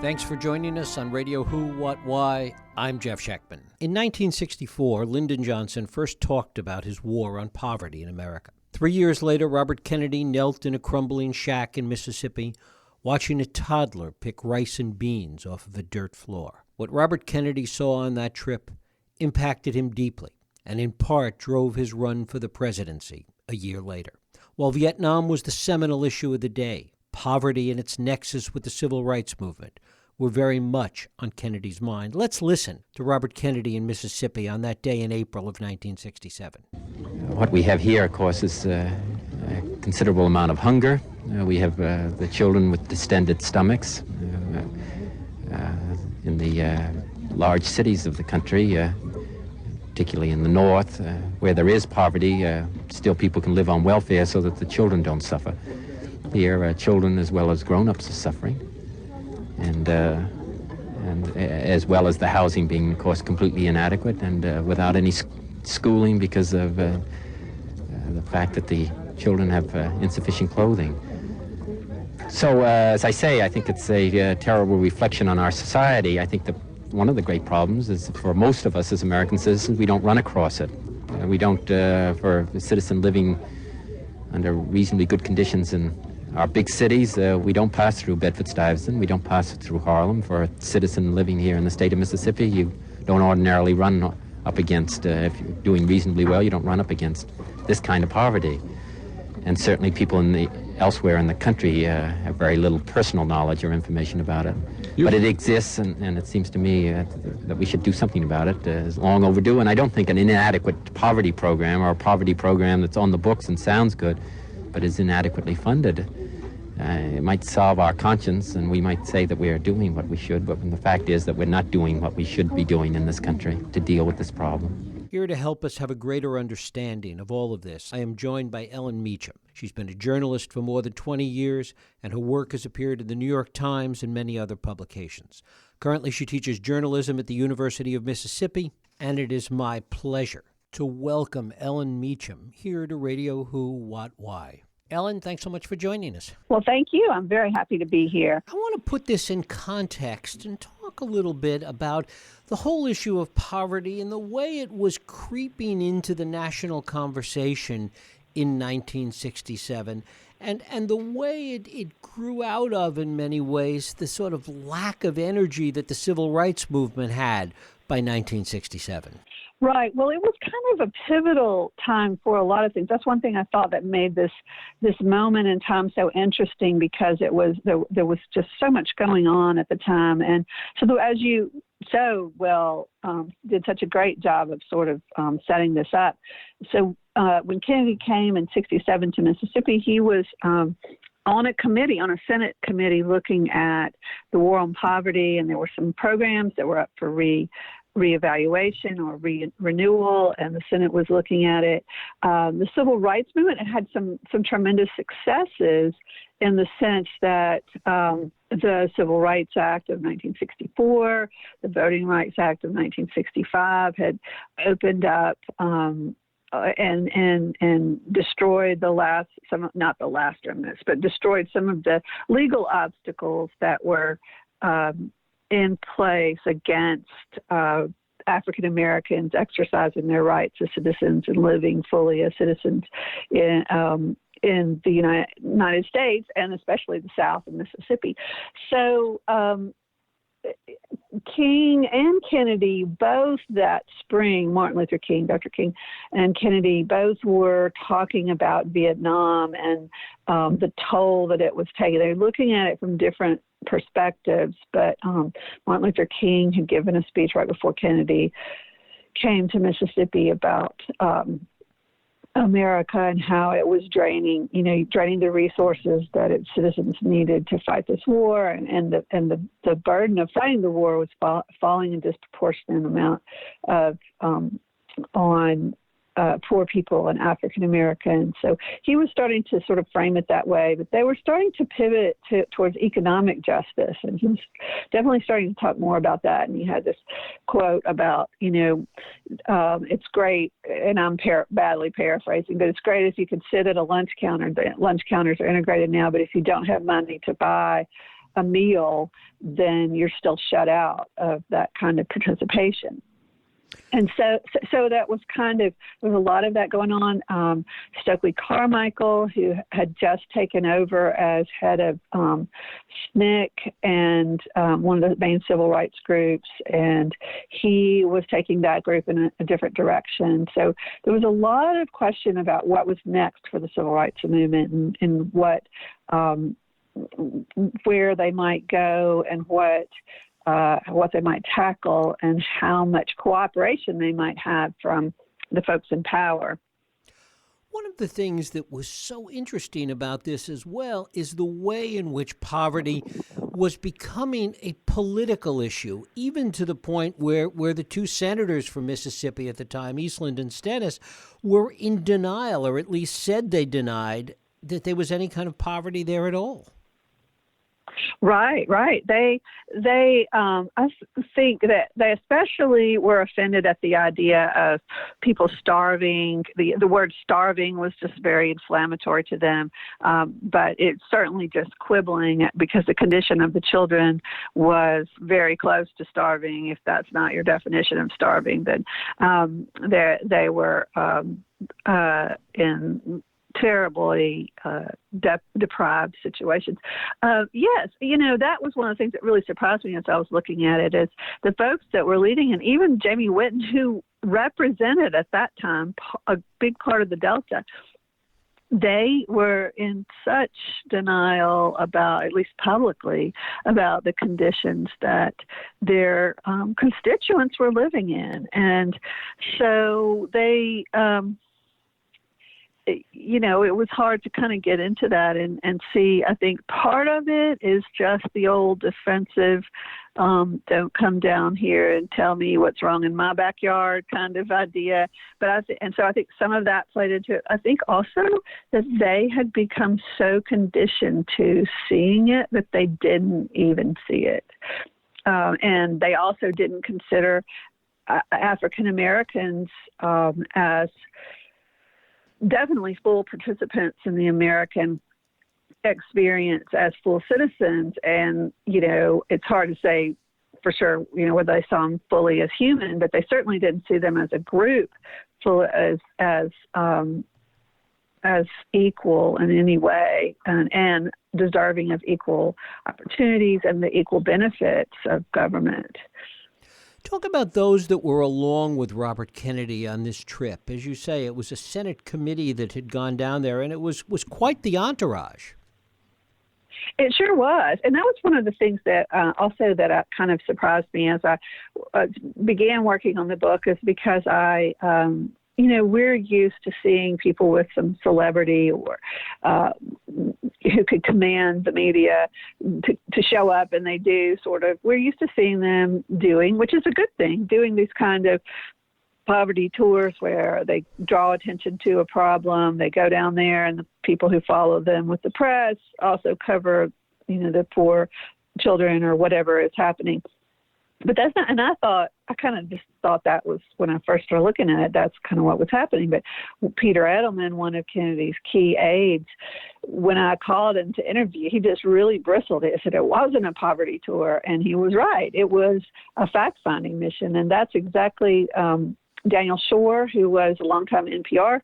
Thanks for joining us on Radio Who, What, Why. I'm Jeff Schechtman. In 1964, Lyndon Johnson first talked about his war on poverty in America. 3 years later, Robert Kennedy knelt in a crumbling shack in Mississippi, watching a toddler pick rice and beans off of a dirt floor. What Robert Kennedy saw on that trip impacted him deeply, and in part drove his run for the presidency a year later. While Vietnam was the seminal issue of the day, poverty and its nexus with the civil rights movement were very much on Kennedy's mind. Let's listen to Robert Kennedy in Mississippi on that day in April of 1967. What we have here, of course, is a considerable amount of hunger. We have the children with distended stomachs. In the large cities of the country, particularly in the north, where there is poverty, still people can live on welfare so that the children don't suffer. Here, children as well as grown-ups are suffering, and as well as the housing being, of course, completely inadequate and without any schooling because of the fact that the children have insufficient clothing. So, as I say, I think it's a terrible reflection on our society. I think that one of the great problems is for most of us as American citizens, we don't run across it. We don't, for a citizen living under reasonably good conditions in our big cities, we don't pass through Bedford-Stuyvesant, we don't pass through Harlem. For a citizen living here in the state of Mississippi, you don't ordinarily run up against, if you're doing reasonably well, you don't run up against this kind of poverty. And certainly people elsewhere in the country have very little personal knowledge or information about it. But it exists, and it seems to me that we should do something about it. It's long overdue, and I don't think an inadequate poverty program or a poverty program that's on the books and sounds good but is inadequately funded, it might solve our conscience, and we might say that we are doing what we should, but the fact is that we're not doing what we should be doing in this country to deal with this problem. Here to help us have a greater understanding of all of this, I am joined by Ellen Meacham. She's been a journalist for more than 20 years, and her work has appeared in the New York Times and many other publications. Currently, she teaches journalism at the University of Mississippi, and it is my pleasure to welcome Ellen Meacham here to Radio Who, What, Why. Ellen, thanks so much for joining us. Well, thank you. I'm very happy to be here. I want to put this in context and talk a little bit about the whole issue of poverty and the way it was creeping into the national conversation in 1967 and the way it grew out of, in many ways, the sort of lack of energy that the civil rights movement had by 1967. Right. Well, it was kind of a pivotal time for a lot of things. That's one thing I thought that made this moment in time so interesting, because it was there was just so much going on at the time. And so as you so well did such a great job of sort of setting this up. So when Kennedy came in 67 to Mississippi, he was on a Senate committee looking at the war on poverty, and there were some programs that were up for reevaluation or renewal, and the Senate was looking at it. The civil rights movement had some tremendous successes in the sense that the Civil Rights Act of 1964, the Voting Rights Act of 1965 had opened up and destroyed destroyed some of the legal obstacles that were in place against African Americans exercising their rights as citizens and living fully as citizens in the United States, and especially the South and Mississippi. So King and Kennedy, both that spring, Martin Luther King, Dr. King, and Kennedy both were talking about Vietnam and the toll that it was taking. They're looking at it from different perspectives, but Martin Luther King had given a speech right before Kennedy came to Mississippi about America and how it was draining the resources that its citizens needed to fight this war, and the burden of fighting the war was falling in disproportionate amount of on poor people and African Americans. So he was starting to sort of frame it that way, but they were starting to pivot towards economic justice, and he was definitely starting to talk more about that. And he had this quote about, it's great, and I'm badly paraphrasing, but it's great if you could sit at a lunch counter. The lunch counters are integrated now, but if you don't have money to buy a meal, then you're still shut out of that kind of participation. And so that was there was a lot of that going on. Stokely Carmichael, who had just taken over as head of SNCC and one of the main civil rights groups, and he was taking that group in a different direction. So there was a lot of question about what was next for the civil rights movement and what, where they might go and what they might tackle and how much cooperation they might have from the folks in power. One of the things that was so interesting about this as well is the way in which poverty was becoming a political issue, even to the point where the two senators from Mississippi at the time, Eastland and Stennis, were in denial, or at least said they denied that there was any kind of poverty there at all. Right. I think that they especially were offended at the idea of people starving. The word starving was just very inflammatory to them, but it's certainly just quibbling because the condition of the children was very close to starving. If that's not your definition of starving, then they were in terribly deprived situations. Yes, that was one of the things that really surprised me as I was looking at it, is the folks that were leading, and even Jamie Whitten, who represented at that time a big part of the Delta, they were in such denial about, at least publicly, about the conditions that their constituents were living in. And so they it was hard to kind of get into that and see. I think part of it is just the old defensive, don't come down here and tell me what's wrong in my backyard kind of idea. But so I think some of that played into it. I think also that they had become so conditioned to seeing it that they didn't even see it. And they also didn't consider African Americans as definitely full participants in the American experience as full citizens. And, it's hard to say for sure, whether they saw them fully as human, but they certainly didn't see them as a group full as equal in any way and deserving of equal opportunities and the equal benefits of government. Talk about those that were along with Robert Kennedy on this trip. As you say, it was a Senate committee that had gone down there, and it was quite the entourage. It sure was. And that was one of the things that also that kind of surprised me as I began working on the book, is because we're used to seeing people with some celebrity or who could command the media to show up, and they do sort of. We're used to seeing them doing, which is a good thing, doing these kind of poverty tours where they draw attention to a problem. They go down there, and the people who follow them with the press also cover, the poor children or whatever is happening. But that's not, and I kind of just thought that was, when I first started looking at it, that's kind of what was happening. But Peter Edelman, one of Kennedy's key aides, when I called him to interview, he just really bristled. He said it wasn't a poverty tour, and he was right. It was a fact-finding mission, and that's exactly Daniel Shore, who was a longtime NPR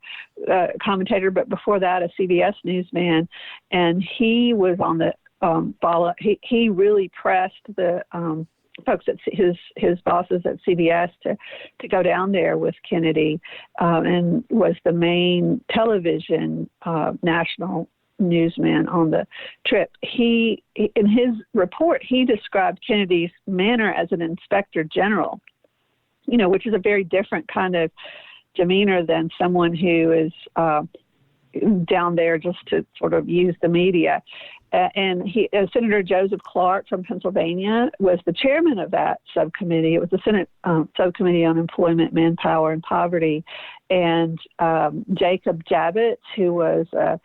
commentator, but before that a CBS newsman, and he was on the follow. He really pressed the folks at his bosses at CBS to go down there with Kennedy, and was the main television national newsman on the trip. He, in his report, he described Kennedy's manner as an inspector general, which is a very different kind of demeanor than someone who is down there just to sort of use the media. And Senator Joseph Clark from Pennsylvania was the chairman of that subcommittee. It was the Senate Subcommittee on Employment, Manpower, and Poverty. And Jacob Javits, who was a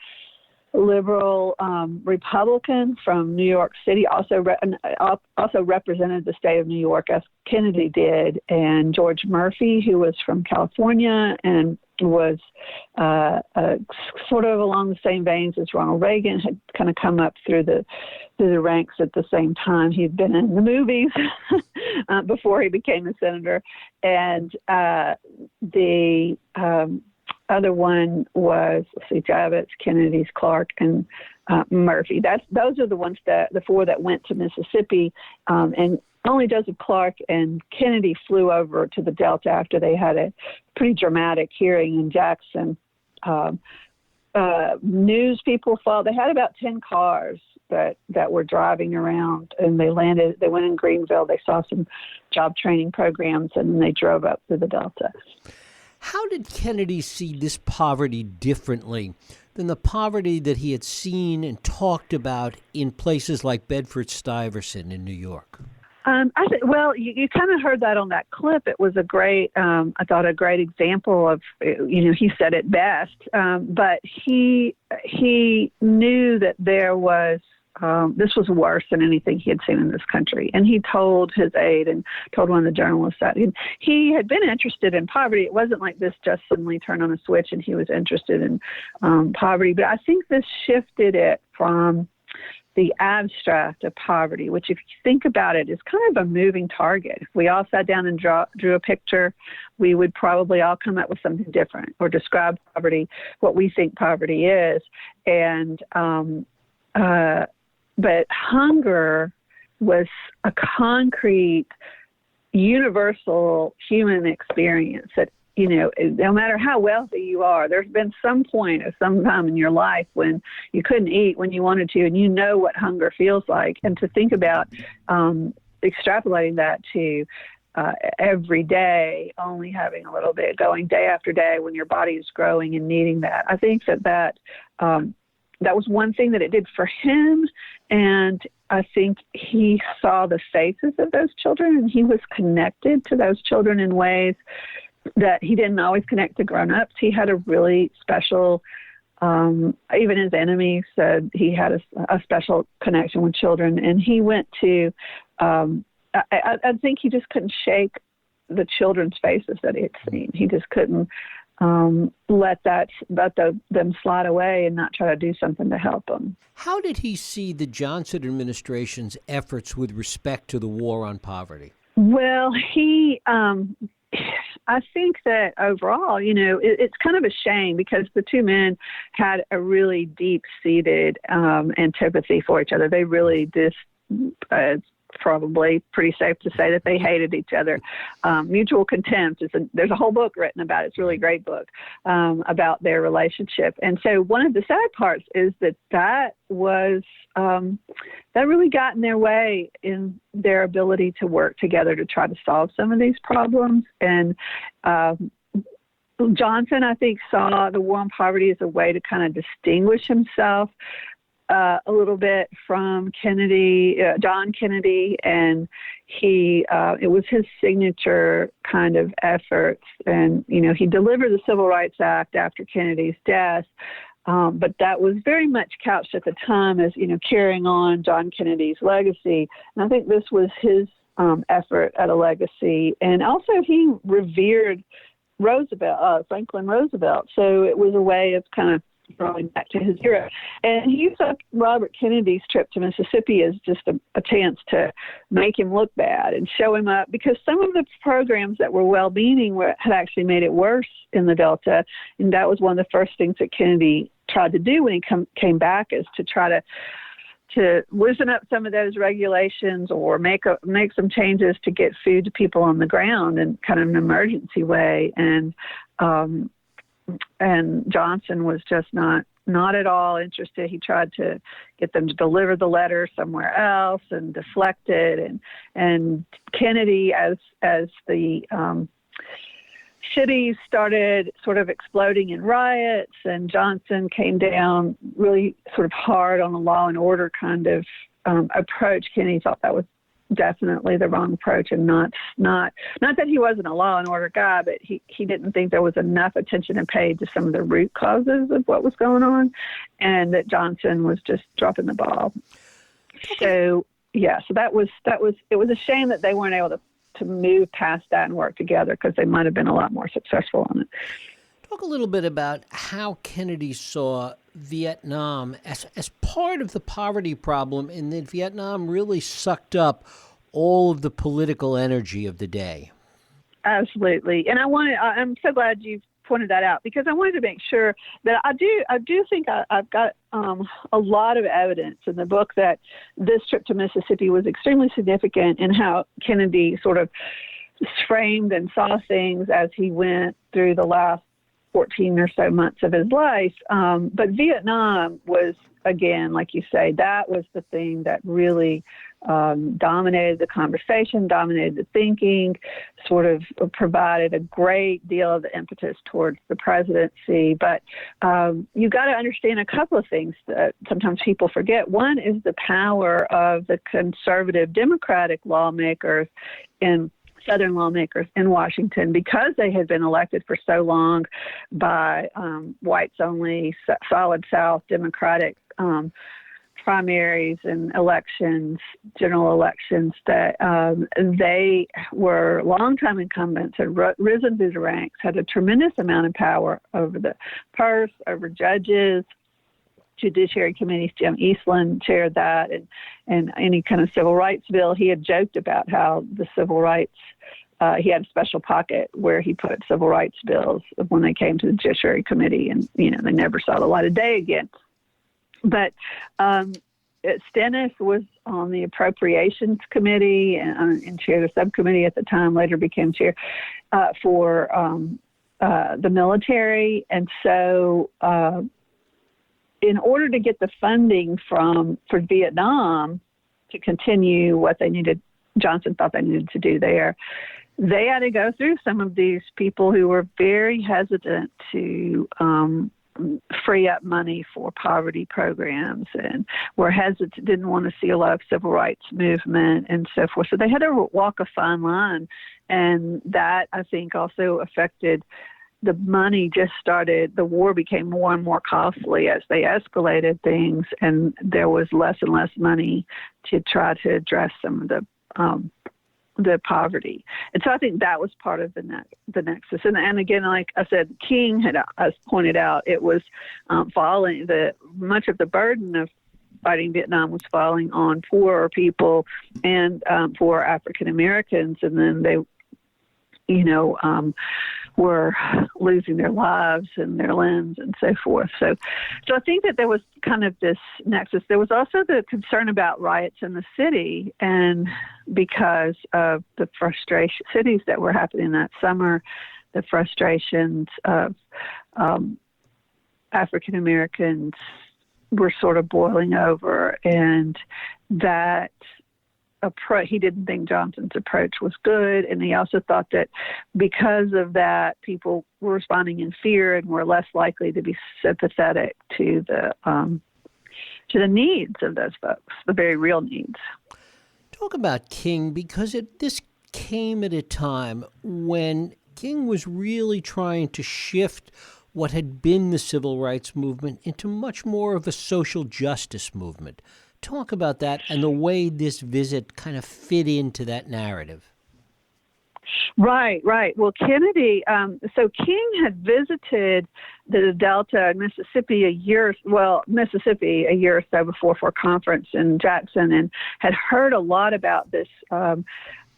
liberal Republican from New York City, also represented the state of New York as Kennedy did. And George Murphy, who was from California, and was sort of along the same veins as Ronald Reagan, had kind of come up through the ranks at the same time. He'd been in the movies before he became a senator. And the other one was, Javits, Kennedy's, Clark, and Murphy. Those are the four that went to Mississippi, and only Joseph Clark and Kennedy flew over to the Delta after they had a pretty dramatic hearing in Jackson. News people followed. They had about 10 cars that were driving around, and they went in Greenville. They saw some job training programs, and then they drove up to the Delta. How did Kennedy see this poverty differently than the poverty that he had seen and talked about in places like Bedford-Stuyvesant in New York? You kind of heard that on that clip. It was a great example of, he said it best, but he knew that there was, this was worse than anything he had seen in this country. And he told his aide and told one of the journalists that he had been interested in poverty. It wasn't like this just suddenly turned on a switch and he was interested in poverty. But I think this shifted it from the abstract of poverty, which if you think about it, is kind of a moving target. If we all sat down and drew a picture, we would probably all come up with something different or describe poverty, what we think poverty is. And but hunger was a concrete, universal human experience that, no matter how wealthy you are, there's been some point at some time in your life when you couldn't eat when you wanted to, and you know what hunger feels like. And to think about extrapolating that to every day, only having a little bit, going day after day when your body is growing and needing that. I think that was one thing that it did for him. And I think he saw the faces of those children, and he was connected to those children in ways that he didn't always connect to grown-ups. He had a really special, even his enemies said he had a special connection with children. And he went to, I think he just couldn't shake the children's faces that he had seen. He just couldn't let them slide away and not try to do something to help them. How did he see the Johnson administration's efforts with respect to the war on poverty? Well, I think that overall, it's kind of a shame because the two men had a really deep-seated antipathy for each other. They really it's probably pretty safe to say that they hated each other. Mutual Contempt there's a whole book written about it. It's a really great book about their relationship. And so one of the sad parts is that was that really got in their way in their ability to work together to try to solve some of these problems. And Johnson, I think, saw the war on poverty as a way to kind of distinguish himself a little bit from John Kennedy, and it was his signature kind of efforts. And, he delivered the Civil Rights Act after Kennedy's death, but that was very much couched at the time as, carrying on John Kennedy's legacy. And I think this was his effort at a legacy. And also he revered Franklin Roosevelt. So it was a way of kind of going back to his era. And he used Robert Kennedy's trip to Mississippi as just a chance to make him look bad and show him up, because some of the programs that were well-meaning had actually made it worse in the Delta. And that was one of the first things that Kennedy tried to do when he came back, is to try to loosen up some of those regulations or make some changes to get food to people on the ground in kind of an emergency way. And Johnson was just not at all interested. He tried to get them to deliver the letter somewhere else and deflect it. And Kennedy, as the cities started sort of exploding in riots, and Johnson came down really sort of hard on a law and order kind of approach, Kennedy thought that was definitely the wrong approach, and not that he wasn't a law and order guy, but he didn't think there was enough attention paid to some of the root causes of what was going on, and that Johnson was just dropping the ball. So it was a shame that they weren't able to move past that and work together, because they might have been a lot more successful on it. Talk a little bit about how Kennedy saw Vietnam as part of the poverty problem, and that Vietnam really sucked up all of the political energy of the day. Absolutely. And I'm so glad you pointed that out, because I wanted to make sure that I do think I've got a lot of evidence in the book that this trip to Mississippi was extremely significant in how Kennedy sort of framed and saw things as he went through the last 14 or so months of his life. But Vietnam was, again, like you say, that was the thing that really dominated the conversation, dominated the thinking, sort of provided a great deal of the impetus towards the presidency. But you've got to understand a couple of things that sometimes people forget. One is the power of the conservative Democratic lawmakers in Southern lawmakers in Washington, because they had been elected for so long by whites-only, solid South Democratic primaries and elections, general elections, that they were longtime incumbents, had risen through the ranks, had a tremendous amount of power over the purse, over judges, Judiciary Committees. Jim Eastland chaired that, and any kind of civil rights bill. He had joked about how the civil rights, he had a special pocket where he put civil rights bills when they came to the Judiciary Committee, and, they never saw the light of day again. But Stennis was on the Appropriations Committee and chaired a subcommittee at the time, later became chair for the military. And so in order to get the funding for Vietnam to continue what they needed, Johnson thought they needed to do there, they had to go through some of these people who were very hesitant to free up money for poverty programs, and were hesitant, didn't want to see a lot of civil rights movement and so forth. So they had to walk a fine line, and that, I think, also affected the money. The war became more and more costly as they escalated things, and there was less and less money to try to address some of the poverty. And so I think that was part of the nexus. And again, like I said, King had pointed out, it was much of the burden of fighting Vietnam was falling on poorer people and poor African Americans, and then they were losing their lives and their limbs and so forth. So I think that there was kind of this nexus. There was also the concern about riots in the city, and because of the cities that were happening that summer, the frustrations of African Americans were sort of boiling over, and that he didn't think Johnson's approach was good, and he also thought that because of that, people were responding in fear and were less likely to be sympathetic to the needs of those folks, the very real needs. Talk about King, because this came at a time when King was really trying to shift what had been the civil rights movement into much more of a social justice movement. Talk about that and the way this visit kind of fit into that narrative. Right. Well, Kennedy, so King had visited the Delta, Mississippi, a year or so before for a conference in Jackson, and had heard a lot about this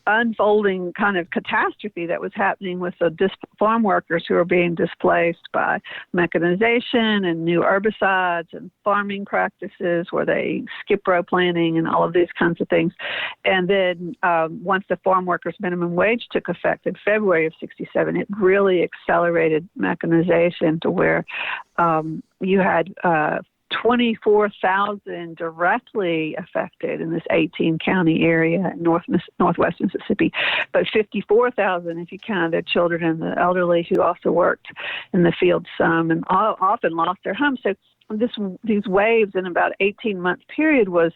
unfolding kind of catastrophe that was happening with the farm workers who were being displaced by mechanization and new herbicides and farming practices where they skip row planting and all of these kinds of things. And then once the farm workers minimum wage took effect in February of 1967, it really accelerated mechanization to where you had 24,000 directly affected in this 18-county area in northwest Mississippi, but 54,000 if you count the children and the elderly who also worked in the field some and often lost their homes. So these waves in about an 18-month period was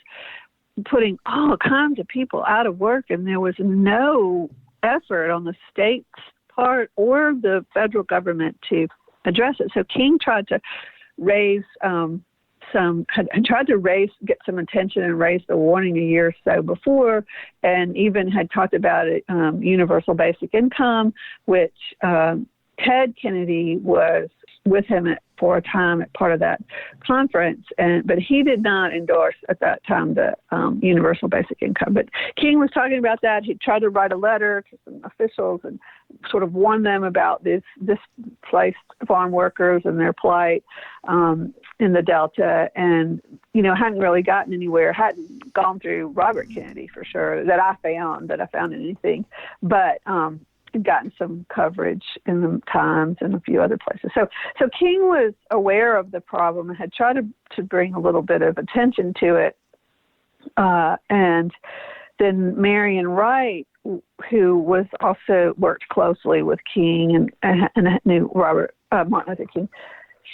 putting all kinds of people out of work, and there was no effort on the state's part or the federal government to address it. So King tried to get some attention and raise the warning a year or so before, and even had talked about it, universal basic income, which Ted Kennedy was with him for a time at part of that conference, but he did not endorse at that time the universal basic income. But King was talking about that. He tried to write a letter to some officials and sort of warn them about displaced farm workers and their plight in the Delta, and hadn't really gotten anywhere. Hadn't gone through Robert Kennedy for sure that I found anything, but gotten some coverage in the Times and a few other places. So King was aware of the problem and had tried to bring a little bit of attention to it. And then Marion Wright, who was also worked closely with King and knew Martin Luther King,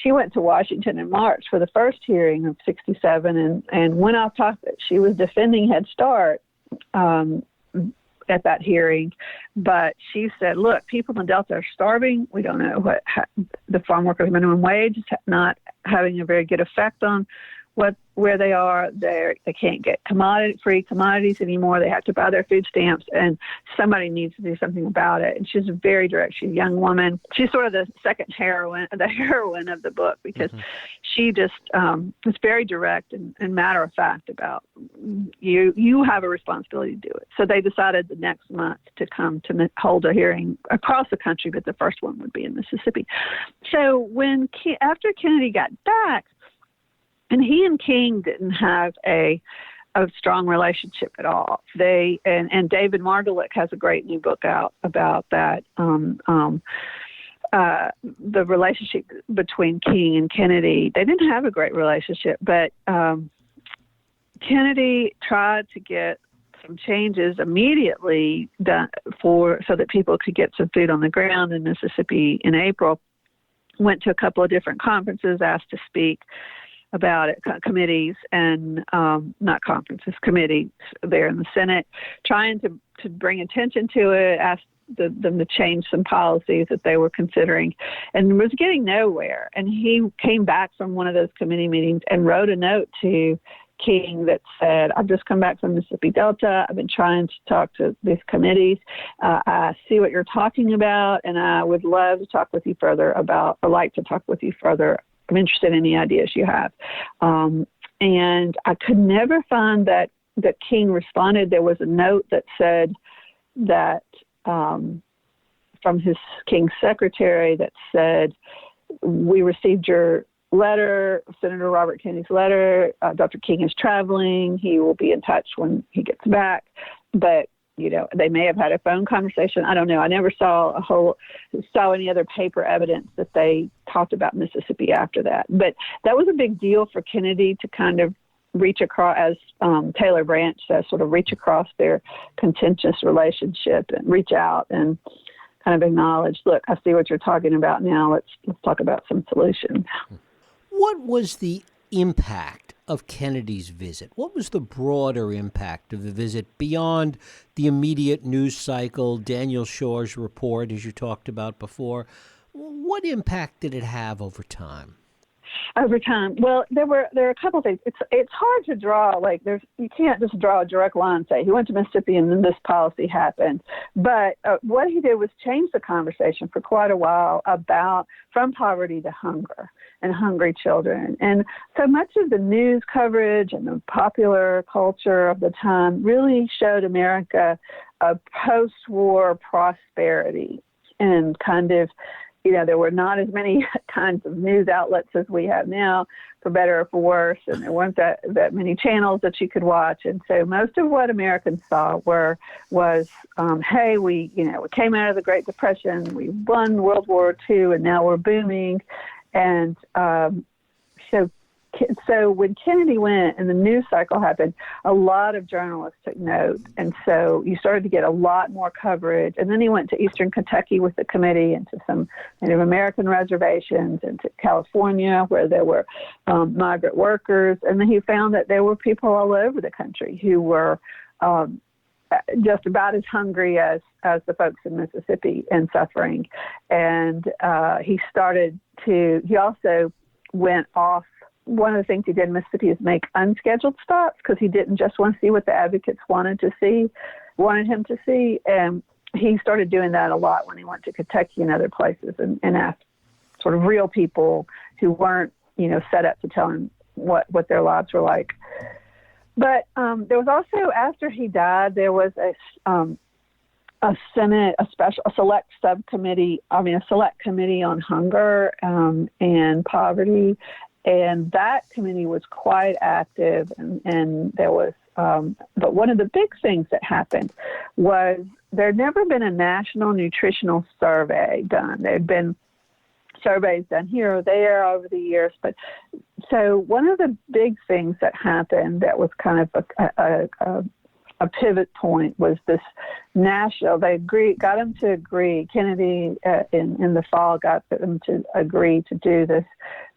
she went to Washington in March for the first hearing of 1967 and went off topic. She was defending Head Start at that hearing, but she said, look, people in the Delta are starving. We don't know the farm workers minimum wage is not having a very good effect on where they are. They can't get free commodities anymore. They have to buy their food stamps, and somebody needs to do something about it. And she's very direct. She's a young woman. She's sort of the heroine of the book, because she just is very direct and matter of fact about you have a responsibility to do it. So they decided the next month to come to hold a hearing across the country, but the first one would be in Mississippi. So after Kennedy got back, and he and King didn't have a strong relationship at all. And David Margolick has a great new book out about that, the relationship between King and Kennedy. They didn't have a great relationship, but Kennedy tried to get some changes immediately done so that people could get some food on the ground in Mississippi in April. Went to a couple of different conferences, asked to speak about it, committees and not conferences, committees there in the Senate, trying to bring attention to it, asked them to change some policies that they were considering, and was getting nowhere. And he came back from one of those committee meetings and wrote a note to King that said, I've just come back from Mississippi Delta. I've been trying to talk to these committees. I see what you're talking about, and I would love to talk with you further like to talk with you further. I'm interested in any ideas you have. And I could never find that King responded. There was a note that said that from his King's secretary that said, we received your letter, Senator Robert Kennedy's letter. Dr. King is traveling. He will be in touch when he gets back. But they may have had a phone conversation. I don't know. I never saw any other paper evidence that they talked about Mississippi after that. But that was a big deal for Kennedy to kind of reach across, as Taylor Branch says, sort of reach across their contentious relationship and reach out and kind of acknowledge, look, I see what you're talking about now. Let's talk about some solutions. What was the impact of Kennedy's visit? What was the broader impact of the visit beyond the immediate news cycle, Daniel Shaw's report, as you talked about before? What impact did it have over time? Over time, well, there are a couple of things. It's hard to draw, you can't just draw a direct line and say he went to Mississippi and then this policy happened. But what he did was change the conversation for quite a while about from poverty to hunger and hungry children. And so much of the news coverage and the popular culture of the time really showed America a post-war prosperity and kind of, there were not as many kinds of news outlets as we have now, for better or for worse, and there weren't that many channels that you could watch. And so most of what Americans saw was, hey, we came out of the Great Depression, we won World War II, and now we're booming. And so when Kennedy went and the news cycle happened, a lot of journalists took note. And so you started to get a lot more coverage. And then he went to Eastern Kentucky with the committee and to some Native American reservations and to California where there were migrant workers. And then he found that there were people all over the country who were just about as hungry as the folks in Mississippi and suffering. And he also went off. One of the things he did in Mississippi is make unscheduled stops because he didn't just want to see what the advocates wanted him to see. And he started doing that a lot when he went to Kentucky and other places, and asked sort of real people who weren't, set up to tell him what their lives were like. But there was also, after he died, there was a select committee on hunger and poverty, and that committee was quite active, and there was, but one of the big things that happened was there had never been a national nutritional survey done. There had been surveys done here or there over the years, but so one of the big things that happened that was kind of a pivot point was this national. Got them to agree. Kennedy in the fall got them to agree to do this.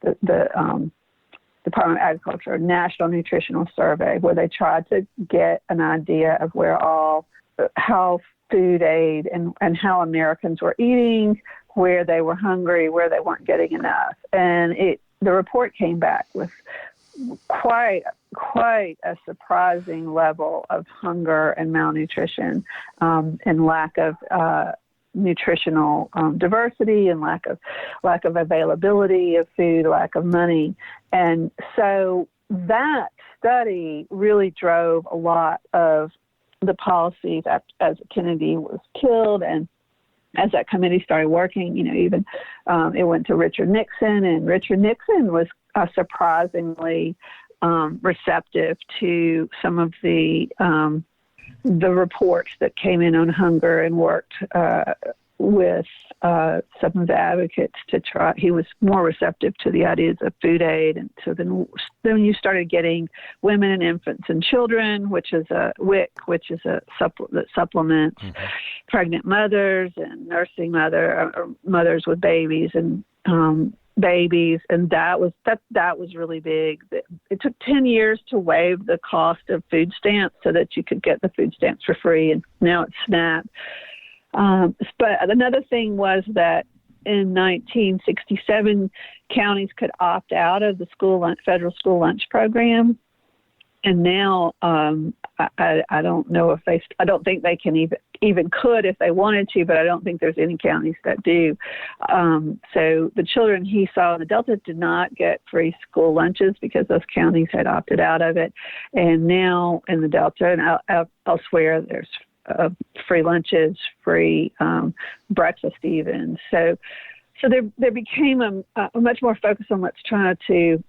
The Department of Agriculture National Nutritional Survey, where they tried to get an idea of how food aid and how Americans were eating, where they were hungry, where they weren't getting enough. And the report came back with quite a surprising level of hunger and malnutrition, and lack of nutritional diversity, and lack of availability of food, lack of money. And so that study really drove a lot of the policies as Kennedy was killed, and as that committee started working, even it went to Richard Nixon, and Richard Nixon was surprisingly receptive to some of the reports that came in on hunger, and worked with some of the advocates to try. He was more receptive to the ideas of food aid, and so then you started getting women and infants and children, which is a WIC, which is a that supplements pregnant mothers and nursing mothers with babies, and that was really big. It took 10 years to waive the cost of food stamps so that you could get the food stamps for free, and now it's SNAP. But another thing was that in 1967, counties could opt out of the federal school lunch program, and now I don't know if I don't think they can even could if they wanted to, but I don't think there's any counties that do. So the children he saw in the Delta did not get free school lunches because those counties had opted out of it, and now in the Delta and elsewhere, there's free lunches, free breakfast even. So there became a much more focus on let's try to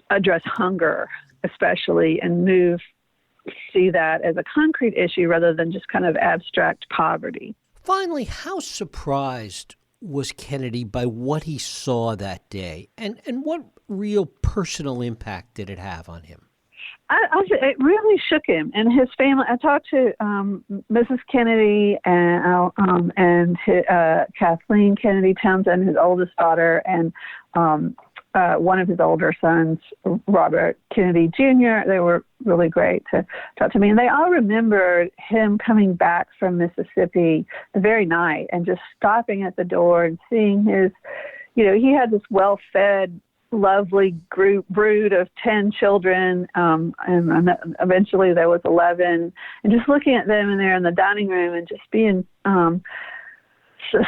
address hunger, especially, and see that as a concrete issue rather than just kind of abstract poverty. Finally, how surprised was Kennedy by what he saw that day, and what real personal impact did it have on him? It really shook him and his family. I talked to Mrs. Kennedy and Kathleen Kennedy Townsend, his oldest daughter, and one of his older sons, Robert Kennedy Jr. They were really great to talk to me, and they all remembered him coming back from Mississippi the very night and just stopping at the door and seeing his, he had this well-fed, lovely brood of 10 children, and eventually there was 11, and just looking at them in there in the dining room and just being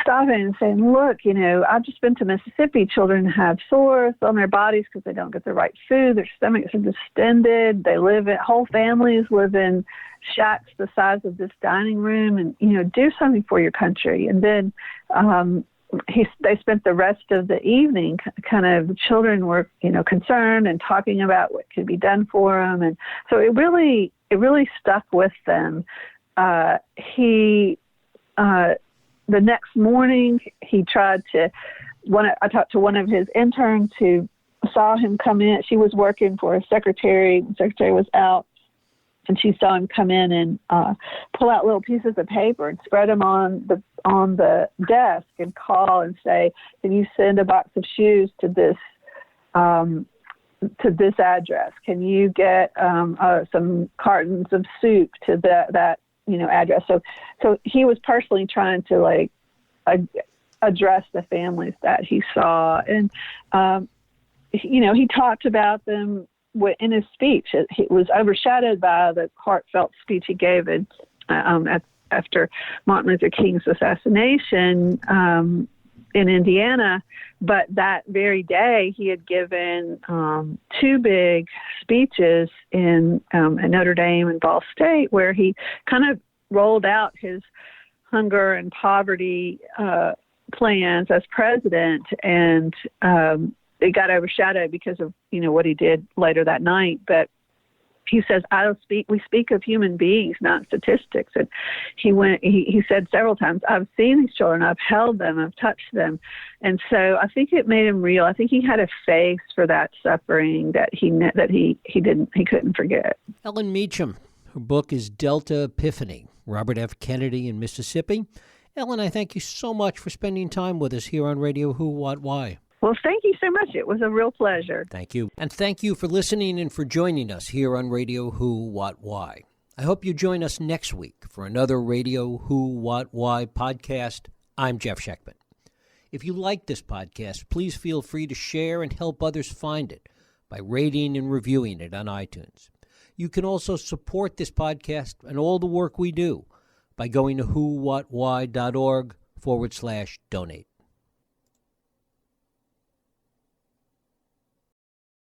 stopping and saying, look, I've just been to Mississippi. Children have sores on their bodies because they don't get the right food. Their stomachs are distended. Whole families live in shacks the size of this dining room, and, do something for your country. And then they spent the rest of the evening the children were, concerned and talking about what could be done for them. And so it really stuck with them. The next morning he tried to, I talked to one of his interns who saw him come in. She was working for a secretary. The secretary was out, and she saw him come in and pull out little pieces of paper and spread them on the desk and call and say, can you send a box of shoes to this address? Can you get some cartons of soup to that address? So he was personally trying to address the families that he saw. And, he talked about them in his speech. It was overshadowed by the heartfelt speech he gave at after Martin Luther King's assassination in Indiana. But that very day, he had given two big speeches in Notre Dame and Ball State, where he kind of rolled out his hunger and poverty plans as president, and it got overshadowed because of what he did later that night. But he says, we speak of human beings, not statistics. And he said several times, I've seen these children, I've held them, I've touched them. And so I think it made him real. I think he had a face for that suffering that he couldn't forget. Ellen Meacham, her book is Delta Epiphany, Robert F. Kennedy in Mississippi. Ellen, I thank you so much for spending time with us here on Radio Who, What, Why. Well, thank you so much. It was a real pleasure. Thank you. And thank you for listening and for joining us here on Radio Who, What, Why. I hope you join us next week for another Radio Who, What, Why podcast. I'm Jeff Schechtman. If you like this podcast, please feel free to share and help others find it by rating and reviewing it on iTunes. You can also support this podcast and all the work we do by going to whowhatwhy.org/donate.